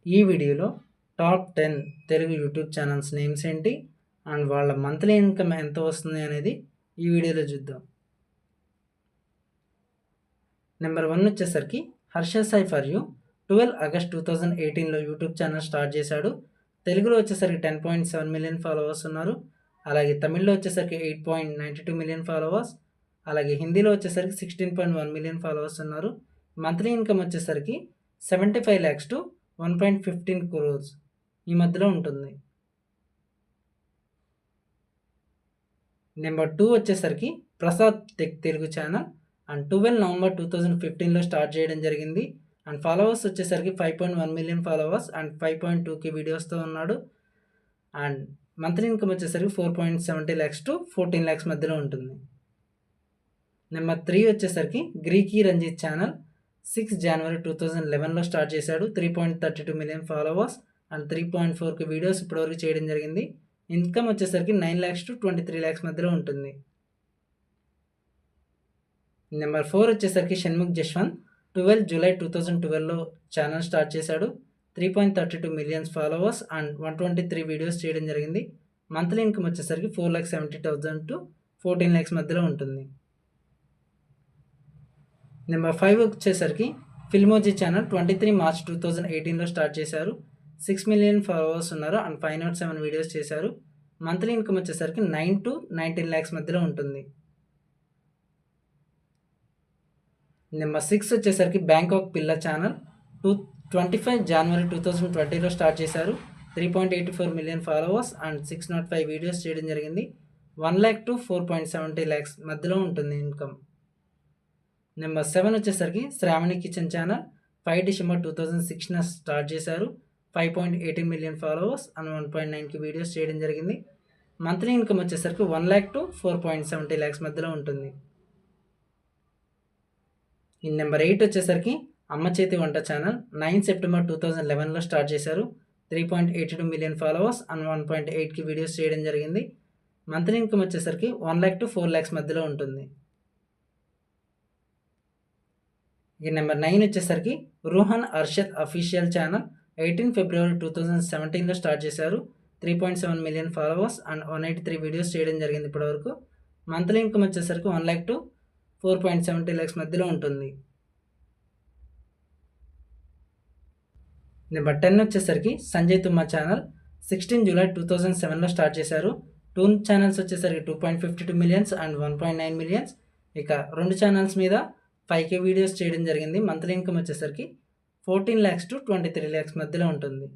ఈ వీడియోలో top 10 Telugu YouTube channels names ఏంటి అండ్ వాళ్ళ మంత్లీ ఇన్కమ్ ఎంత వస్తుంది అనేది ఈ వీడియోలో చూద్దాం. నెంబర్ 1 వచ్చేసరికి Harsha Sai for you 12 August 2018లో యూట్యూబ్ ఛానల్ స్టార్ట్ చేశాడు. తెలుగులో వచ్చేసరికి 10.7 మిలియన్ ఫాలోవర్స్ ఉన్నారు. అలాగే తమిళ్లో వచ్చేసరికి 8.92 మిలియన్ ఫాలోవర్స్, అలాగే హిందీలో వచ్చేసరికి 16.1 మిలియన్ ఫాలోవర్స్ ఉన్నారు. మంత్లీ ఇన్కమ్ వచ్చేసరికి 75 lakhs to 1.15 crores ఈ మధ్యలో ఉంటుంది. నెంబర్ 2 వచ్చేసరికి Prasad tech Telugu channel and 12 November 2015లో స్టార్ట్ చేయడం జరిగింది. అండ్ ఫాలోవర్స్ వచ్చేసరికి 5.1 మిలియన్ ఫాలోవర్స్ అండ్ 5.2K వీడియోస్తో ఉన్నాడు. అండ్ మంత్లీ ఇన్కమ్ వచ్చేసరికి 4.70 lakhs to 14 lakhs మధ్యలో ఉంటుంది. నెంబర్ 3 వచ్చేసరికి గ్రీకీ రంజిత్ ఛానల్ 6 జనవరి 2011లో స్టార్ట్ చేశాడు. 3.32 million followers and 3.4K videos ఇప్పటివరకు చేయడం జరిగింది. ఇన్కమ్ వచ్చేసరికి 9 lakhs to 23 lakhs మధ్యలో ఉంటుంది. నెంబర్ 4 వచ్చేసరికి షణ్ముఖ్ జశ్వంత్ 12 జూలై 2012లో ఛానల్ స్టార్ట్ చేశాడు. 3.32 మిలియన్స్ ఫాలోవర్స్ అండ్ 123 వీడియోస్ చేయడం జరిగింది. మంత్లీ ఇన్కమ్ వచ్చేసరికి 4,70,000 to 14 lakhs మధ్యలో ఉంటుంది. నెంబర్ 5 వచ్చేసరికి ఫిల్మోజీ ఛానల్ 23 మార్చ్ 2018లో స్టార్ట్ చేశారు. 6 మిలియన్ ఫాలోవర్స్ ఉన్నారు అండ్ 507 వీడియోస్ చేశారు. మంత్లీ ఇన్కమ్ వచ్చేసరికి 9 to 19 lakhs మధ్యలో ఉంటుంది. నెంబర్ 6 వచ్చేసరికి బ్యాంకాక్ పిల్ల ఛానల్ 25 జనవరి 2020లో స్టార్ట్ చేశారు. 3.84 మిలియన్ ఫాలోవర్స్ అండ్ 605 వీడియోస్ చేయడం జరిగింది. 1 lakh to 4.70 lakhs మధ్యలో ఉంటుంది ఇన్కమ్. నెంబర్ 7 వచ్చేసరికి Sravani kitchen channel 5 December 2016 start చేశారు. 5.18 million followers and 1.9K videos చేయడం జరిగింది. మంత్లీ ఇన్కమ్ వచ్చేసరికి 1 lakh to 4.70 lakhs మధ్యలో ఉంటుంది. ఈ నెంబర్ 8 వచ్చేసరికి అమ్మ చేతి వంట ఛానల్ 9 సెప్టెంబర్ 2011లో స్టార్ట్ చేశారు. 3.82 million followers and 1.8K videos చేయడం జరిగింది. మంత్లీ ఇన్కమ్ వచ్చేసరికి 1 lakh to 4 lakhs మధ్యలో ఉంటుంది. ఈ నెంబర్ 9 వచ్చేసరికి రోహన్ అర్షద్ అఫీషియల్ ఛానల్ 18 ఫిబ్రవరి 2017లో స్టార్ట్ చేశారు. 3.7 మిలియన్ ఫాలోవర్స్ అండ్ 183 వీడియోస్ చేయడం జరిగింది ఇప్పటివరకు. మంత్లీ ఇన్కమ్ వచ్చేసరికి 1 lakh to 4.70 lakhs మధ్యలో ఉంటుంది. నెంబర్ 10 వచ్చేసరికి సంజయ్ తుమ్మా ఛానల్ 16 జూలై 2007లో స్టార్ట్ చేశారు. 2 ఛానల్స్ వచ్చేసరికి 2.52 మిలియన్స్ అండ్ 1.9 మిలియన్స్. ఇక 2 ఛానల్స్ మీద 5K వీడియోస్ చేయడం జరిగింది. మంత్లీ ఇన్కమ్ వచ్చేసరికి 14 lakhs to 23 lakhs మధ్యలో ఉంటుంది.